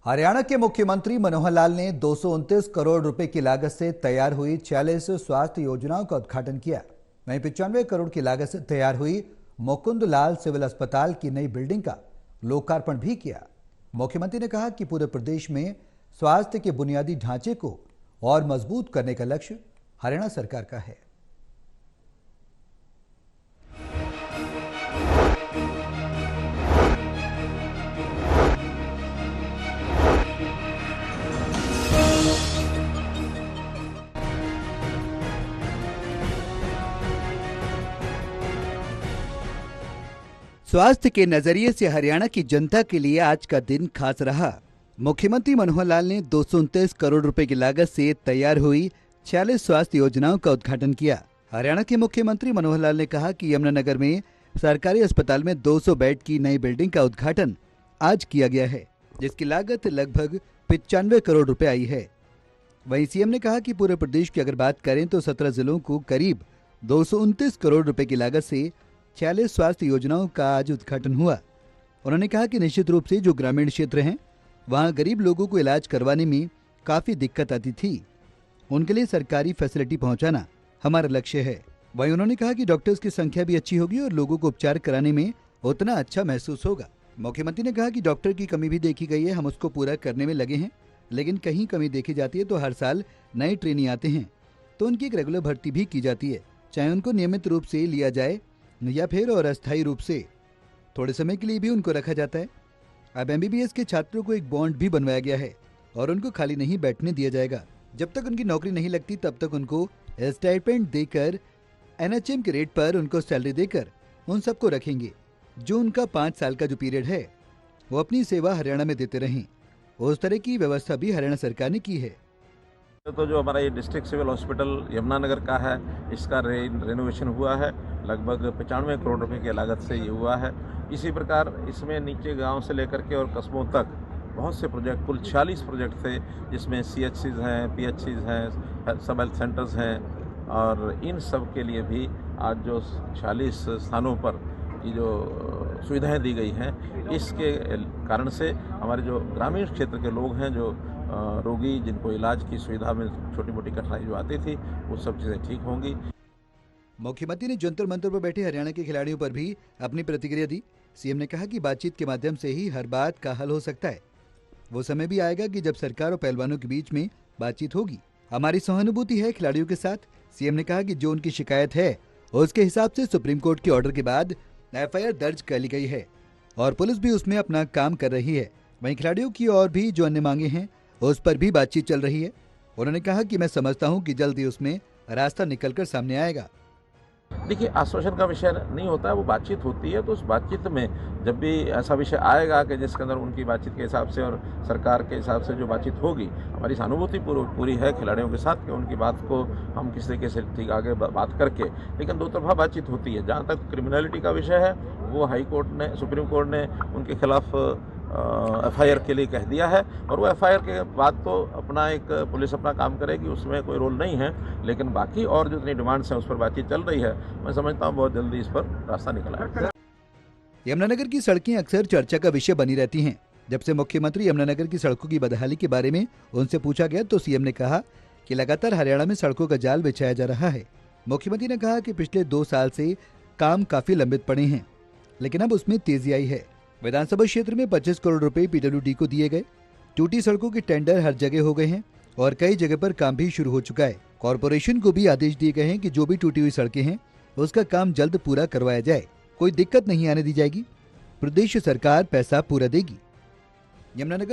हरियाणा के मुख्यमंत्री मनोहर लाल ने 229 करोड़ रुपए की लागत से तैयार हुई 46 स्वास्थ्य योजनाओं का उद्घाटन किया। वहीं 95 करोड़ की लागत से तैयार हुई मुकुंद लाल सिविल अस्पताल की नई बिल्डिंग का लोकार्पण भी किया। मुख्यमंत्री ने कहा कि पूरे प्रदेश में स्वास्थ्य के बुनियादी ढांचे को और मजबूत करने का लक्ष्य हरियाणा सरकार का है। स्वास्थ्य के नजरिए से हरियाणा की जनता के लिए आज का दिन खास रहा। मुख्यमंत्री मनोहर लाल ने 229 करोड़ रुपए की लागत से तैयार हुई 46 स्वास्थ्य योजनाओं का उद्घाटन किया। हरियाणा के मुख्यमंत्री मनोहर लाल ने कहा कि यमुनानगर में सरकारी अस्पताल में 200 बेड की नई बिल्डिंग का उद्घाटन आज किया गया है, जिसकी लागत लगभग 95 करोड़ रुपए आई है। वहीं सीएम ने कहा कि पूरे प्रदेश की अगर बात करें तो 17 जिलों को करीब 229 करोड़ रुपए की लागत से 46 स्वास्थ्य योजनाओं का आज उद्घाटन हुआ। उन्होंने कहा कि निश्चित रूप से जो ग्रामीण क्षेत्र हैं वहां गरीब लोगों को इलाज करवाने में काफी दिक्कत आती थी, उनके लिए सरकारी फैसिलिटी पहुंचाना हमारा लक्ष्य है। वहीं उन्होंने कहा कि डॉक्टर्स की संख्या भी अच्छी होगी और लोगों को उपचार कराने में उतना अच्छा महसूस होगा। मुख्यमंत्री ने कहा कि डॉक्टर की कमी भी देखी गई है, हम उसको पूरा करने में लगे हैं, लेकिन कहीं कमी देखी जाती है तो हर साल नए ट्रेनी आते हैं तो उनकी एक रेगुलर भर्ती भी की जाती है, चाहे उनको नियमित रूप से लिया जाए या फिर और अस्थायी रूप से थोड़े समय के लिए भी उनको रखा जाता है। अब एमबीबीएस के छात्रों को एक बॉन्ड भी बनवाया गया है और उनको खाली नहीं बैठने दिया जाएगा। जब तक उनकी नौकरी नहीं लगती तब तक उनको स्टाइपेंड देकर एनएचएम के रेट पर उनको सैलरी देकर उन सबको रखेंगे जो उनका 5 साल का जो पीरियड है वो अपनी सेवा हरियाणा में देते रहें। उस तरह की व्यवस्था भी हरियाणा सरकार ने की है। तो जो हमारा ये डिस्ट्रिक्ट सिविल हॉस्पिटल यमुनानगर का है, इसका रेनोवेशन हुआ है, लगभग 95 करोड़ रुपए की लागत से ये हुआ है। इसी प्रकार इसमें नीचे गांव से लेकर के और कस्बों तक बहुत से प्रोजेक्ट, कुल 46 प्रोजेक्ट थे, जिसमें सीएचसीज हैं, पीएचसीज हैं, सब हेल्थ सेंटर्स हैं, और इन सब के लिए भी आज जो 46 स्थानों पर ये जो सुविधाएं दी गई हैं, इसके कारण से हमारे जो ग्रामीण क्षेत्र के लोग हैं, जो रोगी जिनको इलाज की सुविधा में छोटी मोटी कठिनाई जो आती थी, वो सब चीज़ें ठीक होंगी। मुख्यमंत्री ने जंतर मंतर पर बैठे हरियाणा के खिलाड़ियों पर भी अपनी प्रतिक्रिया दी। सीएम ने कहा कि बातचीत के माध्यम से ही हर बात का हल हो सकता है। वो समय भी आएगा कि जब सरकार और पहलवानों के बीच में बातचीत होगी। हमारी सहानुभूति है खिलाड़ियों के साथ। सीएम ने कहा कि जो उनकी शिकायत है उसके हिसाब से सुप्रीम कोर्ट के ऑर्डर के बाद एफआईआर दर्ज कर ली गई है और पुलिस भी उसमें अपना काम कर रही है। वहीं खिलाड़ियों की और भी जो अन्य मांगे हैं उस पर भी बातचीत चल रही है। उन्होंने कहा कि मैं समझता हूं कि जल्द ही उसमें रास्ता निकलकर सामने आएगा। देखिए, आश्वासन का विषय नहीं होता है, वो बातचीत होती है। तो उस बातचीत में जब भी ऐसा विषय आएगा कि जिसके अंदर उनकी बातचीत के हिसाब से और सरकार के हिसाब से जो बातचीत होगी, हमारी सहानुभूति पूरी है खिलाड़ियों के साथ कि उनकी बात को हम किस तरीके से ठीक आगे बात करके, लेकिन दो तरफा बातचीत होती है। जहाँ तक क्रिमिनलिटी का विषय है, वो हाई कोर्ट ने, सुप्रीम कोर्ट ने उनके खिलाफ एफआईआर के लिए कह दिया है, और वो एफआईआर के बाद तो अपना एक पुलिस अपना काम करेगी, उसमें कोई रोल नहीं है। लेकिन बाकी और जो इतनी डिमांड्स हैं उस पर बातचीत चल रही है। मैं समझता हूँ बहुत जल्दी इस पर रास्ता निकल आएगा। यमुनानगर की सड़कें अक्सर चर्चा का विषय बनी रहती हैं। जब से मुख्यमंत्री यमुनानगर की सड़कों की बदहाली के बारे में उनसे पूछा गया तो सीएम ने कहा कि लगातार हरियाणा में सड़कों का जाल बिछाया जा रहा है। मुख्यमंत्री ने कहा कि पिछले 2 साल से काम काफी लंबित पड़े हैं, लेकिन अब उसमें तेजी आई है। विधानसभा क्षेत्र में 25 करोड़ रुपए पीडब्ल्यूडी को दिए गए। टूटी सड़कों के टेंडर हर जगह हो गए हैं और कई जगह पर काम भी शुरू हो चुका है। कॉर्पोरेशन को भी आदेश दिए गए हैं कि जो भी टूटी हुई सड़कें हैं उसका काम जल्द पूरा करवाया जाए। कोई दिक्कत नहीं आने दी जाएगी। प्रदेश सरकार पैसा पूरा देगी। यमुनानगर